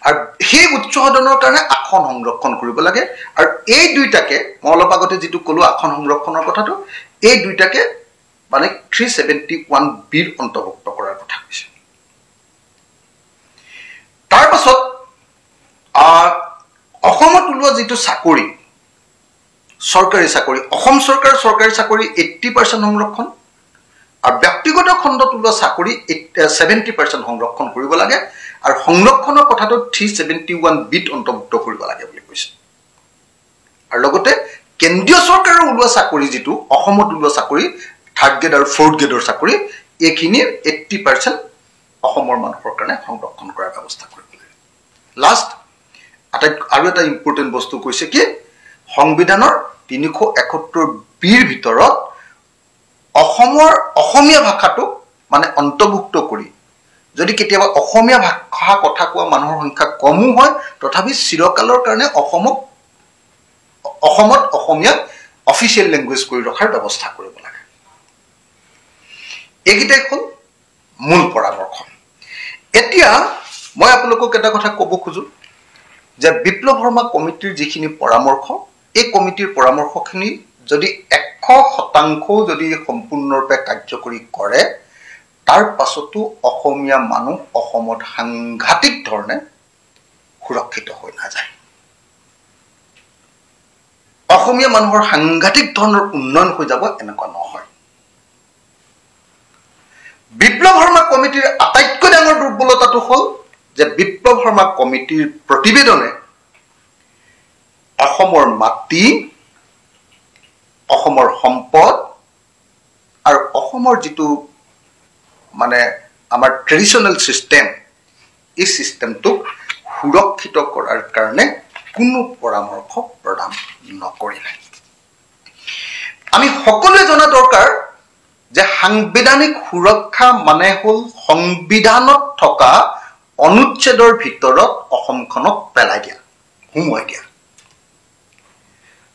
আৰু সেই উচ্চ সদনৰ কাৰণে আসন সংৰক্ষণ কৰিব লাগে। আৰু এই দুইটাকে মই অলপ আগতে যিটো ক'লো আসন সংৰক্ষণৰ কথাটো, এই দুইটাকে মানে 371Bৰ অন্তৰ্ভুক্ত কৰাৰ কথা কৈছে। তাৰ পাছত অসমত ওলোৱা যিটো চাকৰি, চৰকাৰী চাকৰি, অসম চৰকাৰৰ চৰকাৰী চাকৰি 80% সংৰক্ষণ, আৰু ব্যক্তিগত খণ্ডত ওলোৱা চাকৰি 70% সংৰক্ষণ কৰিব লাগে। আৰু সংৰক্ষণৰ কথাটো 371Bত অন্তৰ্ভুক্ত কৰিব লাগে বুলি কৈছে। আৰু লগতে কেন্দ্ৰীয় চৰকাৰৰ ওলোৱা চাকৰি, যিটো অসমত ওলোৱা চাকৰি 3rd গ্ৰেড আৰু 4th গ্ৰেডৰ চাকৰি, এইখিনিৰ 80% অসমৰ মানুহৰ কাৰণে সংৰক্ষণ কৰাৰ ব্যৱস্থা কৰিব লাগে লাষ্ট আৰু এটা ইম্পৰ্টেণ্ট বস্তু কৈছে কি সংবিধানৰ 371 বিৰ ভিতৰত অসমীয়া ভাষাটো মানে অন্তৰ্ভুক্ত কৰি যদি কেতিয়াবা অসমীয়া ভাষা কথা কোৱা মানুহৰ সংখ্যা কমো হয় তথাপি চিৰকালৰ কাৰণে অসমত অসমীয়া অফিচিয়েল ল্যাঙ্গুৱেজ কৰি ৰখাৰ ব্যৱস্থা কৰিব লাগে এইকেইটাই হ'ল মূল পৰামৰ্শ এতিয়া মই আপোনালোকক এটা কথা ক'ব খোজো যে বিপ্লৱ শৰ্মা কমিটিৰ যিখিনি পৰামৰ্শ এই কমিটিৰ পৰামৰ্শখিনি যদি 100% যদি সম্পূৰ্ণৰূপে কাৰ্যকৰী কৰে তাৰ পাছতো অসমীয়া মানুহ অসমত সাংঘাতিক ধৰণে সুৰক্ষিত হৈ নাযায় অসমীয়া মানুহৰ সাংঘাতিক ধৰণৰ উন্নয়ন হৈ যাব এনেকুৱা নহয় বিপ্লৱ শৰ্মা কমিটিৰ আটাইতকৈ ডাঙৰ দুৰ্বলতাটো হ'ল যে বিপ্লৱ শৰ্মা কমিটিৰ প্ৰতিবেদনে অসমৰ মাটি অসমৰ সম্পদ আৰু অসমৰ যিটো মানে আমাৰ ট্ৰেডিশনাল সিস্টেম এই সিস্টেমটো সুৰক্ষিত কৰাৰ কাৰণে কোনো পৰামৰ্শ প্ৰদান নকৰিলে আমি সকলোৱে জনা দৰকাৰ যে সাংবিধানিক সুৰক্ষা মানে হ'ল সংবিধানত থকা অনুচ্ছেদৰ ভিতৰত অসমখনক পেলাই দিয়া হুমুৱাই দিয়া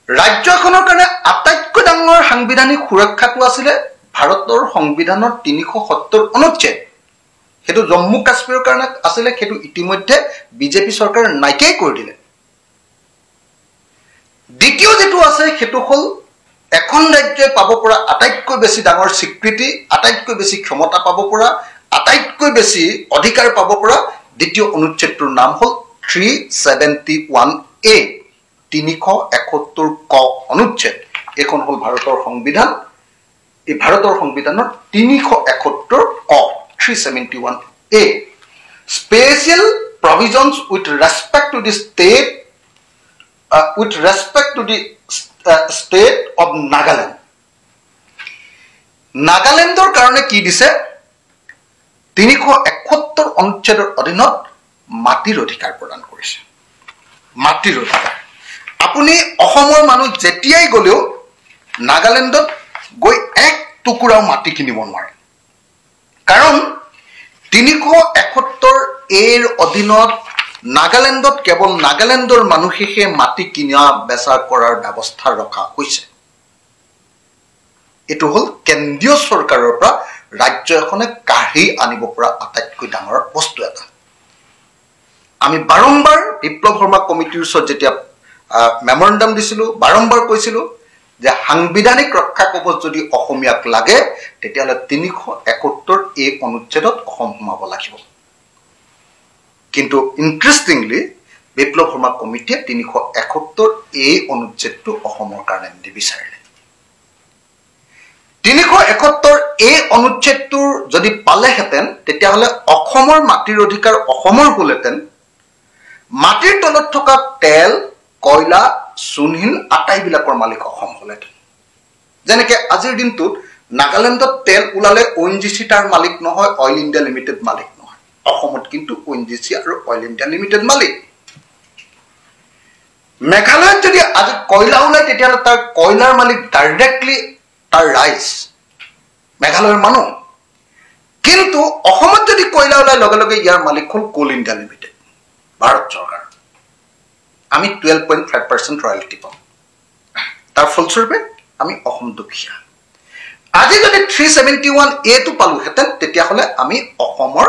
ৰাজ্য এখনৰ কাৰণে আটাইতকৈ ডাঙৰ সাংবিধানিক সুৰক্ষাটো আছিল ভাৰতৰ সংবিধানৰ 370 অনুচ্ছেদ হেতু জম্মু কাশ্মীৰৰ কাৰণে আছিল হেতু ইতিমধ্যে বিজেপি চৰকাৰ নাইকিয়াই কৰি দিলে দ্বিতীয় যেটো আছে হেতু হ'ল এখন ৰাজ্যই পাব পৰা আটাইতকৈ বেছি ডাঙৰ স্বীকৃতি আটাইতকৈ বেছি ক্ষমতা পাব পৰা আটাইতকৈ বেছি অধিকাৰ পাব পৰা দ্বিতীয় অনুচ্ছেদটোৰ নাম হ'ল 371A 371 ক অনুচ্ছেদ এখন হ'ল ভাৰতৰ সংবিধান এই ভাৰতৰ সংবিধানৰ 371 ক 371A special provisions with respect to the state state of Nagaland নাগালেণ্ডৰ কাৰণে কি দিছে 371 অনুচ্ছেদৰ অধীনত মাটিৰ অধিকাৰ প্ৰদান কৰিছে মাটিৰ অধিকাৰ আপুনি অসমৰ মানুহ যেতিয়াই গলেও নাগালেণ্ডত গৈ এক টুকুৰাও মাটি কিনিব নোৱাৰে কাৰণ 371 এৰ অধীনত নাগালেণ্ডত কেৱল নাগালেণ্ডৰ মানুহেহে মাটি কিনা বেচা কৰাৰ ব্যৱস্থা ৰখা হৈছে এটো হল কেন্দ্ৰীয় চৰকাৰৰ পৰা ৰাজ্য এখনে কাঢ়ি আনিব পৰা আটাইতকৈ ডাঙৰ বস্তু এটা আমি বাৰম্বাৰ বিপ্লৱ শৰ্মা কমিটিৰ ওচৰত যেতিয়া মেমৰেণ্ডাম দিছিলো বাৰম্বাৰ কৈছিলো যে সাংবিধানিক ৰক্ষা কবচ যদি অসমীয়াক লাগে তেতিয়ালে 371 এই অনুচ্ছেদত অসম সোমাব লাগিব কিন্তু ইন্টাৰেষ্টিংলি বিপ্লৱ শৰ্মা কমিটিয়ে 371 এই অনুচ্ছেদটো অসমৰ কাৰণে নিবিচাৰিলে 371 এই অনুচ্ছেদটোৰ যদি পালেহেঁতেন তেতিয়াহলে অসমৰ মাটিৰ অধিকাৰ অসমৰ হলহেঁতেন মাটিৰ তলত থকা তেল কয়লা সুনহিন আটাইবিলাকৰ মালিক অসম হলহেঁতেন যেনেকে আজিৰ দিনটোত নাগালেণ্ডত তেল ওলালে ONGC তাৰ মালিক নহয় অইল ইণ্ডিয়া লিমিটেড মালিক নহয় অসমত কিন্তু ONGC আৰু অইল ইণ্ডিয়া লিমিটেড মালিক মেঘালয়ত যদি আজি কয়লা ওলাই তেতিয়াহলে তাৰ কয়লাৰ মালিক ডাইৰেক্টলি তাৰ ৰাইজ মেঘালয়ৰ মানুহ কিন্তু অসমত যদি কয়লা ওলাই লগে লগে ইয়াৰ মালিক হ'ল কোল ইণ্ডিয়া লিমিটেড ভাৰত চৰকাৰ আমি 12.5% ৰয়্যালটি পাম তাৰ ফলস্বৰূপে আমি অসম দুখীয়া আজি যদি 371A টো পালোহেঁতেন তেতিয়াহলে আমি অসমৰ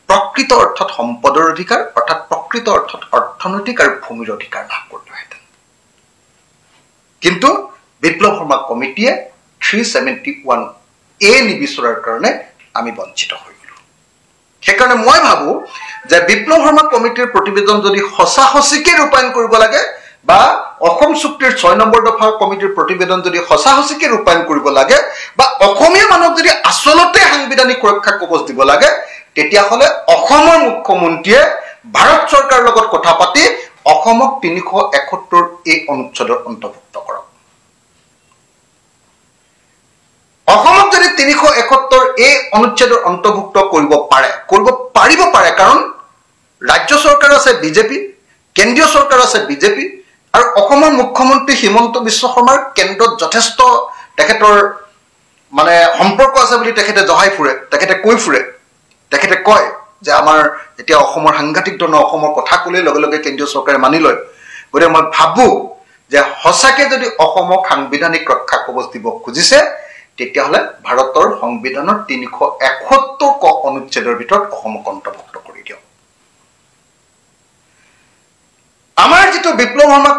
প্ৰকৃত অৰ্থত সম্পদৰ অধিকাৰ অৰ্থাৎ প্ৰকৃত অৰ্থত অৰ্থনৈতিক আৰু ভূমিৰ অধিকাৰ লাভ কৰিলোহেঁতেন কিন্তু বিপ্লৱ শৰ্মা কমিটিয়ে 371A নিবিচৰাৰ কাৰণে আমি বঞ্চিত হৈ গলো সেইকাৰণে মই ভাবো যে বিপ্লৱ শৰ্মা কমিটিৰ প্ৰতিবেদন যদি সঁচাসঁচিকে ৰূপায়ণ কৰিব লাগে বা অসম চুক্তিৰ 6 নম্বৰ দফাৰ কমিটিৰ প্ৰতিবেদন যদি সঁচাসঁচিকে ৰূপায়ণ কৰিব লাগে বা অসমীয়া মানুহক যদি আচলতে সাংবিধানিক সুৰক্ষা কবচ দিব লাগে তেতিয়াহলে অসমৰ মুখ্যমন্ত্ৰীয়ে ভাৰত চৰকাৰৰ লগত কথা পাতি অসমক 371 এই অনুচ্ছেদৰ অন্তৰ্ভুক্ত কৰক অসমক যদি 371 এই অনুচ্ছেদৰ অন্তৰ্ভুক্ত কৰিব পাৰিব পাৰে কাৰণ ৰাজ্য চৰকাৰ আছে বিজেপি কেন্দ্ৰীয় চৰকাৰ আছে বিজেপি আৰু অসমৰ মুখ্যমন্ত্ৰী হিমন্ত বিশ্ব শৰ্মাৰ কেন্দ্ৰত যথেষ্ট তেখেতৰ মানে সম্পৰ্ক আছে বুলি তেখেতে জহাই ফুৰে তেখেতে কৈ ফুৰে তেখেতে কয় যে আমাৰ এতিয়া অসমৰ সাংঘাতিক ধৰণৰ অসমৰ কথা ক'লে লগে লগে কেন্দ্ৰীয় চৰকাৰে মানি লয় গতিকে মই ভাবো যে হসাকে যদি অসমক সাংবিধানিক ৰক্ষা কবচ দিব খুজিছে তেতিয়াহলে ভাৰতৰ সংবিধানৰ 371 ক অনুচ্ছেদৰ ভিতৰত অসমক অন্তৰ্ভুক্ত কৰি দিয়ক আমাৰ যেটো বিপ্লৱ শৰ্মা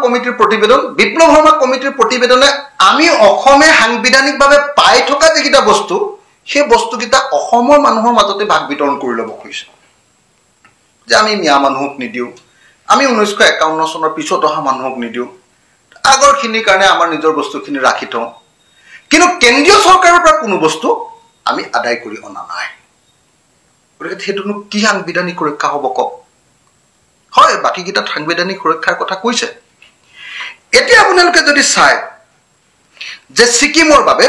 কমিটিৰ প্ৰতিবেদনে আমি অসমে সাংবিধানিকভাৱে পাই থকা যেকিটা বস্তু সেই বস্তুকিটা অসমৰ মানুহৰ মাজতে ভাগ বিতৰণ কৰি ল'ব খুজিছে যে আমি মিয়া মানুহক নিদিও আমি 1951 চনৰ পিছত অহা মানুহক নিদিও আগৰখিনিৰ কাৰণে আমাৰ নিজৰ বস্তুখিনি ৰাখি থওঁ কিন্তু কেন্দ্ৰীয় চৰকাৰৰ পৰা কোনো বস্তু আমি আদায় কৰি অনা নাই গতিকে হেতুনো কি সাংবিধানিক সুৰক্ষা হ'ব ক হয় বাকি কিটা সাংবিধানিক সুৰক্ষাৰ কথা কৈছে এতিয়া আপোনালোকে যদি চাই যে সিকিমৰ বাবে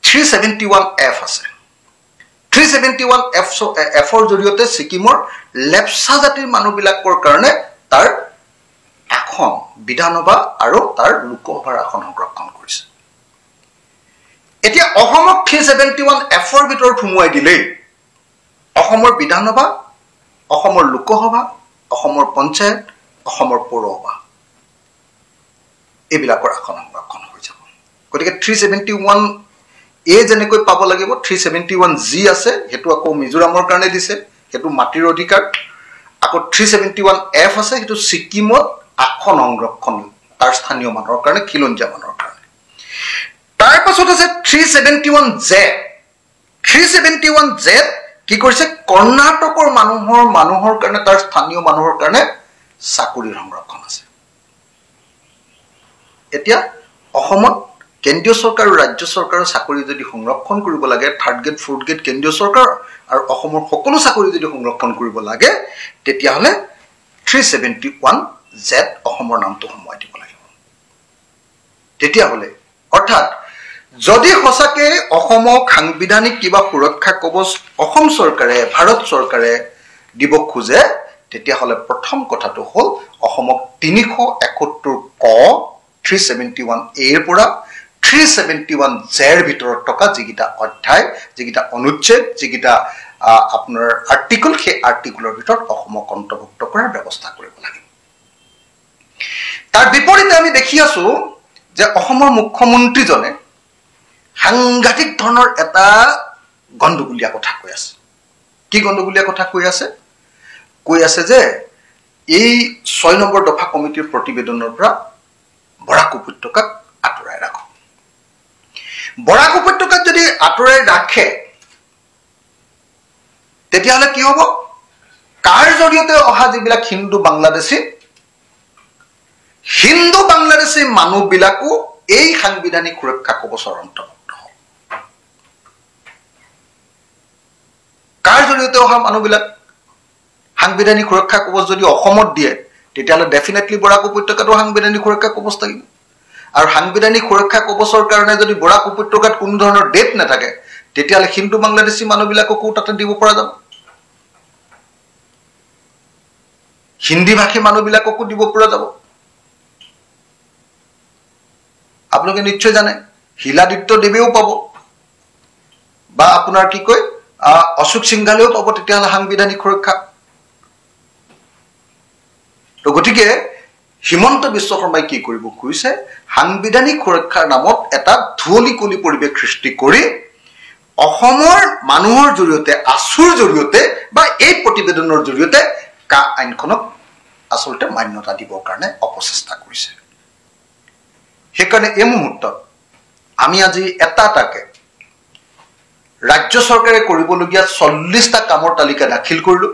371F আছে 371F ৰ জৰিয়তে সিকিমৰ লেপচা জাতিৰ মানুহবিলাকৰ কাৰণে তাৰ এখন বিধানসভা আৰু তাৰ লোকসভাৰ আসন সংৰক্ষণ কৰিছে এতিয়া অসমক 371F ৰ ভিতৰত সোমোৱাই দিলে অসমৰ বিধানসভা অসমৰ লোকসভা অসমৰ পঞ্চায়ত অসমৰ পৌৰসভা এইবিলাকৰ আসন সংৰক্ষণ হৈ যাব গতিকে 371 এ যেনেকৈ পাব লাগিব 371G আছে হেতু আকৌ মিজোৰামৰ কাৰণে দিছে হেতু মাটিৰ অধিকাৰ আকৌ 371F আছে হেতু সিকিমত আসন সংৰক্ষণ তাৰ স্থানীয় মানুহৰ কাৰণে খিলঞ্জীয়া মানুহৰ কাৰণে তাৰ পাছত আছে 371Z কি কৰিছে কৰ্ণাটকৰ মানুহৰ কাৰণে তাৰ স্থানীয় মানুহৰ কাৰণে চাকৰিৰ সংৰক্ষণ আছে এতিয়া অসমত কেন্দ্ৰীয় চৰকাৰ আৰু ৰাজ্য চৰকাৰৰ চাকৰি যদি সংৰক্ষণ কৰিব লাগে থাৰ্ড গ্ৰেড ফৰ্থ গ্ৰেড কেন্দ্ৰীয় চৰকাৰ আৰু অসমৰ সকলো চাকৰি যদি সংৰক্ষণ কৰিব লাগে তেতিয়াহলে 371Z অসমৰ নামটো সোমোৱাই দিব লাগিব তেতিয়াহলে অৰ্থাৎ যদি হসাকে অসমক সাংবিধানিক কিবা সুৰক্ষা কবচ অসম চৰকাৰে ভাৰত চৰকাৰে দিব খোজে তেতিয়াহলে প্ৰথম কথাটো হ'ল অসমক 371 ক 371A ৰ পৰা 371Z ৰ ভিতৰত থকা যিকিটা অধ্যায় যিকিটা অনুচ্ছেদ যিকিটা আপোনাৰ আৰ্টিকল সেই আৰ্টিকলৰ ভিতৰত অসমক অন্তৰ্ভুক্ত কৰাৰ ব্যৱস্থা কৰিব লাগিব তাৰ বিপৰীতে আমি দেখি আছো যে অসমৰ মুখ্যমন্ত্ৰীজনে সাংঘাতিক ধৰণৰ এটা গণ্ডগোলীয়া কথা কৈ আছে কি গণ্ডগোলীয়া কথা কৈ আছে যে এই 6 নম্বৰ দফা কমিটিৰ প্ৰতিবেদনৰ পৰা বৰাক উপত্যকাক আঁতৰাই ৰাখক বৰাক উপত্যকাক যদি আঁতৰাই ৰাখে তেতিয়াহলে কি হ'ব কাৰ জৰিয়তে অহা যিবিলাক হিন্দু বাংলাদেশী মানুহবিলাকো এই সাংবিধানিক সুৰক্ষা কবচৰ অন্তৰ্ভুক্ত হ'ব কাৰ জৰিয়তে অহা মানুহবিলাক সাংবিধানিক সুৰক্ষা কবচ যদি অসমত দিয়ে তেতিয়াহলে ডেফিনেটলি বৰাক উপত্যকাটো সাংবিধানিক সুৰক্ষা কবচ থাকিব আৰু সাংবিধানিক সুৰক্ষা কবচৰ কাৰণে যদি বৰাক উপত্যকাত কোনো ধৰণৰ ডেট নাথাকে তেতিয়াহলে হিন্দু বাংলাদেশী মানুহবিলাককো তাতে দিব পৰা যাব হিন্দী ভাষী মানুহবিলাককো দিব পৰা যাব আপোনালোকে নিশ্চয় জানে হিলাদিত্য দেৱেও পাব বা আপোনাৰ কি কয় অশোক সিংঘালেও পাব তেতিয়াহলে সাংবিধানিক সুৰক্ষা তো গতিকে হিমন্ত বিশ্ব শৰ্মাই কি কৰিব খুজিছে সাংবিধানিক সুৰক্ষাৰ নামত এটা ধুৱলিকলি পৰিৱেশ সৃষ্টি কৰি অসমৰ মানুহৰ জৰিয়তে আছুৰ জৰিয়তে বা এই প্ৰতিবেদনৰ জৰিয়তে কা আইনখনক আসলতে মান্যতা দিবৰ কাৰণে অপচেষ্টা কৰিছে সেইকাৰণে এই মুহূৰ্তত আমি আজি এটাকে ৰাজ্য চৰকাৰে কৰিবলগীয়া 40টা কামৰ তালিকা দাখিল কৰিলো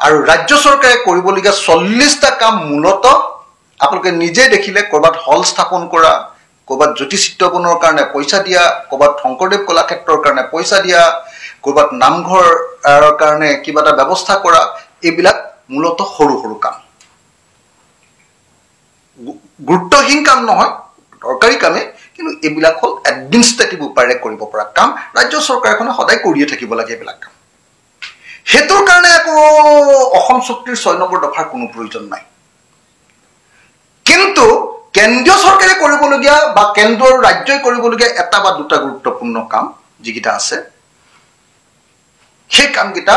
আৰু ৰাজ্য চৰকাৰে কৰিবলগীয়া 40টা কাম মূলতঃ আপোনালোকে নিজে দেখিলে কৰবাত হল স্থাপন কৰা কৰবাত জ্যোতিষিত্ৰবনৰ কাৰণে পইচা দিয়া কৰবাত শংকৰদেৱ কলাক্ষেত্ৰৰ কাৰণে পইচা দিয়া কৰবাত নামঘৰৰ কাৰণে কিবা এটা ব্যৱস্থা কৰা এইবিলাক মূলতঃ সৰু সৰু কাম গুৰুত্বহীন কাম নহয় দৰকাৰী কামে কিন্তু এইবিলাক হ'ল এডমিনিষ্ট্ৰেটিভ উপায়েৰে কৰিব পৰা কাম ৰাজ্য চৰকাৰখনে সদায় কৰিয়ে থাকিব লাগে এইবিলাক কাম হেতুৰ কাৰণে আকৌ অসম চুক্তিৰ 6 নম্বৰ দফাৰ কোনো প্ৰয়োজন নাই কিন্তু কেন্দ্ৰীয় চৰকাৰে কৰিবলগীয়া বা কেন্দ্ৰ আৰু ৰাজ্যই কৰিবলগীয়া এটা বা দুটা গুৰুত্বপূৰ্ণ কাম যিকিটা আছে সেই কামকিটা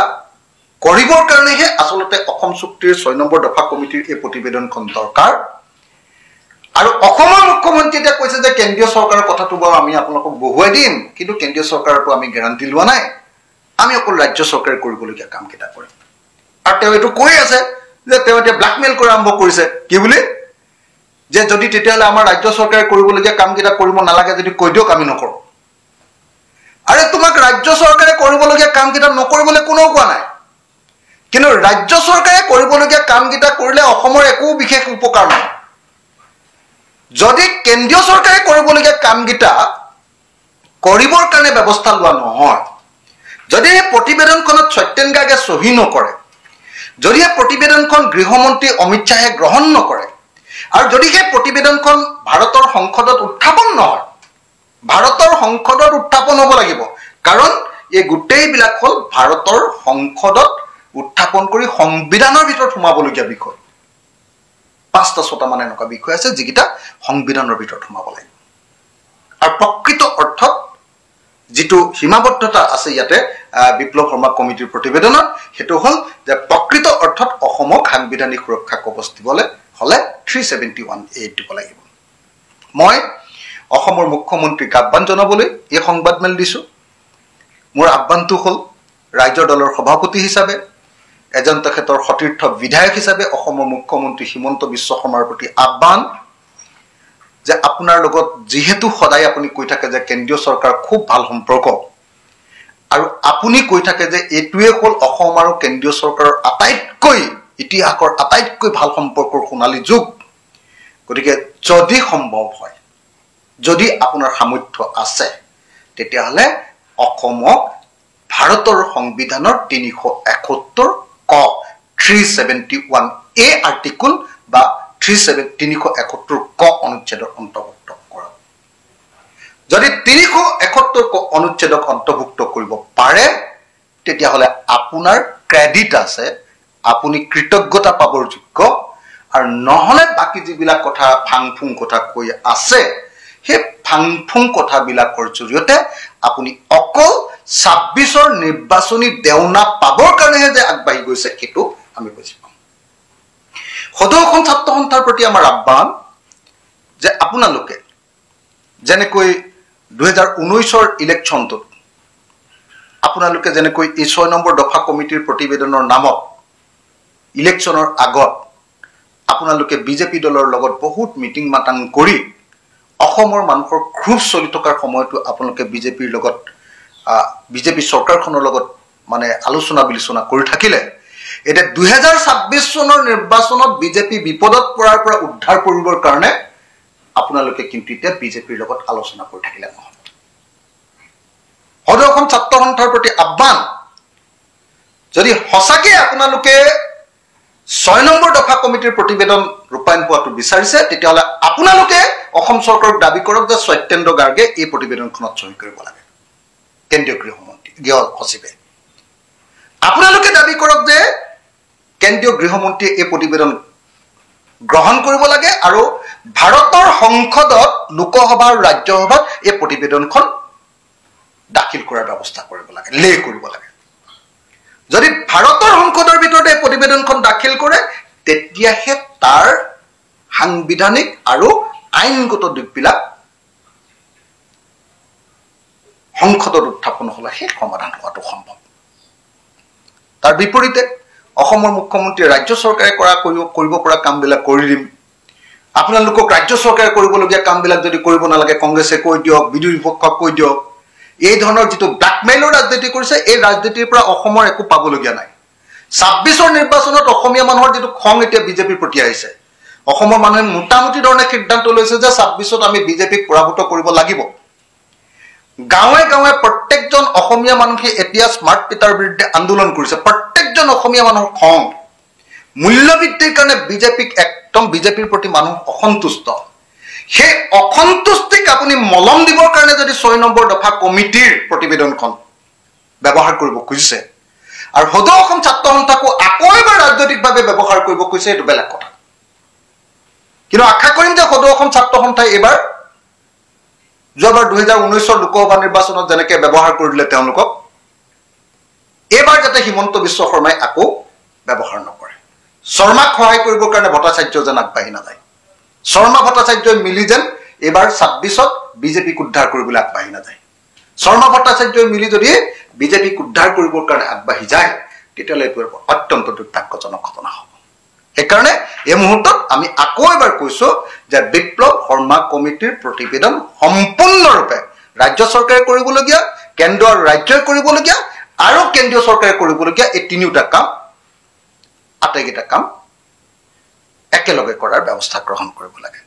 কৰিবৰ কাৰণেহে আচলতে অসম চুক্তিৰ 6 নম্বৰ দফা কমিটিৰ এই প্ৰতিবেদনখন দৰকাৰ আৰু অসমৰ মুখ্যমন্ত্ৰী এতিয়া কৈছে যে কেন্দ্ৰীয় চৰকাৰৰ কথাটো বাৰু আমি আপোনালোকক বহুৱাই দিম কিন্তু কেন্দ্ৰীয় চৰকাৰটো আমি গ্যাৰান্টি লোৱা নাই আমি অকল ৰাজ্য চৰকাৰে কৰিবলগীয়া কামকেইটা কৰিম আৰু তেওঁ এইটো কৈ আছে যে তেওঁ এতিয়া ব্ল্যাকমেইল কৰা আৰম্ভ কৰিছে কি বুলি যে যদি তেতিয়াহ'লে আমাৰ ৰাজ্য চৰকাৰে কৰিবলগীয়া কামকেইটা কৰিব নালাগে যদি কৈ দিয়ক আমি নকৰো আৰে তোমাক ৰাজ্য চৰকাৰে কৰিবলগীয়া কামকেইটা নকৰিবলৈ কোনেও কোৱা নাই কিন্তু ৰাজ্য চৰকাৰে কৰিবলগীয়া কামকেইটা কৰিলে অসমৰ একো বিশেষ উপকাৰ নহয় যদি কেন্দ্ৰীয় চৰকাৰে কৰিবলগীয়া কামকেইটা কৰিবৰ কাৰণে ব্যৱস্থা লোৱা নহয় যদি এই প্ৰতিবেদনখনত সত্যেন গাৰ্গে সহি নকৰে যদি এই প্ৰতিবেদনখন গৃহমন্ত্ৰী অমিত শ্বাহে গ্ৰহণ নকৰে আৰু যদি এই প্ৰতিবেদনখন ভাৰতৰ সংসদত উত্থাপন নহয় ভাৰতৰ সংসদত উত্থাপন হ'ব লাগিব কাৰণ এই গোটেইবিলাক হ'ল ভাৰতৰ সংসদত উত্থাপন কৰি সংবিধানৰ ভিতৰত সোমাবলগীয়া বিষয় 5-6টা মান এনেকুৱা বিষয় আছে যিকিটা সংবিধানৰ ভিতৰত সোমাব লাগিব আৰু প্ৰকৃত অৰ্থত যেটো সীমাবদ্ধতা আছে ইয়াতে বিপ্লৱ শৰ্মা কমিটিৰ প্ৰতিবেদনত হেতু হ'ল যে প্ৰকৃত অৰ্থত অসমক সাংবিধানিক সুৰক্ষা কবচ দিবলৈ হলে 371A দিব লাগিব মই অসমৰ মুখ্যমন্ত্ৰীক আহ্বান জনাবলৈ এই সংবাদমেল দিছো মোৰ আহ্বানটো হ'ল ৰাজ্য দলৰ সভাপতি হিচাপে এজন তেখেতৰ সতীৰ্থ বিধায়ক হিচাপে অসমৰ মুখ্যমন্ত্ৰী হিমন্ত বিশ্ব শৰ্মাৰ প্ৰতি আহ্বান যে আপোনাৰ লগত যেহেতু সদায় আপুনি কৈ থাকে যে কেন্দ্ৰীয় চৰকাৰ খুব ভাল সম্পৰ্ক আৰু আপুনি কৈ থাকে যে এটুৱে হ'ল অসম আৰু কেন্দ্ৰীয় চৰকাৰৰ আটাইতকৈ ইতিহাসৰ আটাইতকৈ ভাল সম্পৰ্কৰ সোণালী যুগ গতিকে যদি সম্ভৱ হয় যদি আপোনাৰ সামৰ্থ্য আছে তেতিয়াহ'লে অসমক ভাৰতৰ সংবিধানৰ 371 ক 371A আৰ্টিকল বা 371 ক অনুচ্ছেদৰ অন্তৰ্ভুক্ত কৰক যদি 371 ক অনুচ্ছেদক অন্তৰ্ভুক্ত কৰিব পাৰে তেতিয়াহ'লে আপোনাৰ ক্ৰেডিট আছে আপুনি কৃতজ্ঞতা পাবৰ যোগ্য আৰু নহলে বাকি যিবিলাক কথা ফাংফুং কথা কৈ আছে সেই ফাংফুং কথাবিলাকৰ জৰিয়তে আপুনি অকল 26ৰ নিৰ্বাচনী দেওনা পাবৰ কাৰণেহে যে আগবাঢ়ি গৈছে সেইটো আমি বুজি পাম সদৌ ছাত্ৰ সন্থাৰ প্ৰতি আমাৰ আহ্বান যে আপোনালোকে যেনেকৈ 2019ৰ ইলেকশ্যনটোত আপোনালোকে যেনেকৈ এই 6 নম্বৰ দফা কমিটিৰ প্ৰতিবেদনৰ নামত ইলেকশ্যনৰ আগত আপোনালোকে বিজেপি দলৰ লগত বহুত মিটিং মাতাং কৰি অসমৰ মানুহৰ খুব চলি থকাৰ সময়টো আপোনালোকে বিজেপিৰ লগত বিজেপি চৰকাৰখনৰ লগত মানে আলোচনা বিলোচনা কৰি থাকিলে এটা 2026 চনৰ নিৰ্বাচনত বিজেপি বিপদত পৰাৰ পৰা উদ্ধাৰ কৰিবৰ কাৰণে আপোনালোকে কিন্তু এতিয়া বিজেপিৰ লগত আলোচনা কৰি থাকিলে নহয় সদৌ ছাত্ৰ সন্থাৰ প্ৰতি আহ্বান যদি সঁচাকৈ আপোনালোকে 6 নম্বৰ দফা কমিটিৰ প্ৰতিবেদন ৰূপায়ণ পোৱাটো বিচাৰিছে তেতিয়াহ'লে আপোনালোকে অসম চৰকাৰক দাবী কৰক যে সত্যেন্দ্ৰ গাৰ্গে এই প্ৰতিবেদনখনত সহি কৰিব লাগে কেন্দ্ৰীয় গৃহমন্ত্ৰী গৃহ সচিবে আপোনালোকে দাবী কৰক যে কেন্দ্ৰীয় গৃহমন্ত্ৰীয়ে এই প্ৰতিবেদন গ্ৰহণ কৰিব লাগে আৰু ভাৰতৰ সংসদত লোকসভা আৰু ৰাজ্যসভাত এই প্ৰতিবেদনখন দাখিল কৰাৰ ব্যৱস্থা কৰিব লাগে লে কৰিব লাগে যদি ভাৰতৰ সংসদৰ ভিতৰত এই প্ৰতিবেদনখন দাখিল কৰে তেতিয়াহে তাৰ সাংবিধানিক আৰু আইনগত দিশবিলাক সংসদত উত্থাপন হলে সেই সমাধান হোৱাটো সম্ভৱ তাৰ বিপৰীতে অসমৰ মুখ্যমন্ত্ৰী ৰাজ্য চৰকাৰে কৰিব পৰা কামবিলাক কৰি দিম আপোনালোকক ৰাজ্য চৰকাৰে কৰিবলগীয়া কামবিলাক যদি কৰিব নালাগে কংগ্ৰেছে কৈ দিয়ক বিৰোধী পক্ষক কৈ দিয়ক এই ধৰণৰ যেটো ব্ল্যাকমেইলৰ ৰাজনীতি কৰিছে এই ৰাজনীতিৰ পৰা অসমৰ একো পাবলগীয়া নাই 26ৰ নিৰ্বাচনত অসমীয়া মানুহৰ যেটো খং এতিয়া বিজেপিৰ প্ৰতি আহিছে অসমৰ মানুহে মোটামুটি ধৰণে সিদ্ধান্ত লৈছে যে 26ত আমি বিজেপিক পৰাভূত কৰিব লাগিব গাঁৱে গাঁৱে প্ৰত্যেকজন অসমীয়া মানুহে এতিয়া স্মাৰ্ট মিটাৰ বিৰুদ্ধে আন্দোলন কৰিছে প্ৰত্যেকজন অসমীয়া মানুহৰ খং মূল্যবৃদ্ধিৰ কাৰণে বিজেপিক একদম বিজেপিৰ প্ৰতি মানুহ অসন্তুষ্ট সেই অসন্তুষ্টিক আপুনি মলম দিবৰ কাৰণে যদি 6 নম্বৰ দফা কমিটিৰ প্ৰতিবেদনখন ব্যৱহাৰ কৰিব খুজিছে আৰু সদৌ অসম ছাত্ৰ সন্থাকো আকৌ এবাৰ ৰাজনৈতিকভাৱে ব্যৱহাৰ কৰিব খুজিছে, এইটো বেলেগ কথা। কিন্তু আশা কৰিম যে সদৌ অসম ছাত্ৰ সন্থাই এইবাৰ যোৱাবাৰ 2019 লোকসভা নিৰ্বাচনত যেনেকৈ ব্যৱহাৰ কৰিলে তেওঁলোকক, এইবাৰ যাতে হিমন্ত বিশ্ব শৰ্মাই আকৌ ব্যৱহাৰ নকৰে। শৰ্মাক সহায় কৰিবৰ কাৰণে ভট্টাচাৰ্য যেন আগবাঢ়ি নাযায়, শৰ্মা ভট্টাচাৰ্যই মিলি যেন এইবাৰ 26ত বিজেপিক উদ্ধাৰ কৰিবলৈ আগবাঢ়ি নাযায়। শৰ্মা ভট্টাচাৰ্যই মিলি যদি বিজেপিক উদ্ধাৰ কৰিবৰ কাৰণে আগবাঢ়ি যায়, তেতিয়াহ'লে এইটো অত্যন্ত দুৰ্ভাগ্যজনক ঘটনা হ'ব। সেইকাৰণে এই মুহূৰ্তত আমি আকৌ এবাৰ কৈছো যে বিপ্লৱ শৰ্মা কমিটিৰ প্ৰতিবেদন সম্পূৰ্ণৰূপে ৰাজ্য চৰকাৰে কৰিবলগীয়া, কেন্দ্ৰ আৰু ৰাজ্যই কৰিবলগীয়া আৰু কেন্দ্ৰীয় চৰকাৰে কৰিবলগীয়া এই তিনিওটা কাম, আটাইকেইটা কাম একেলগে কৰাৰ ব্যৱস্থা গ্ৰহণ কৰিব লাগে।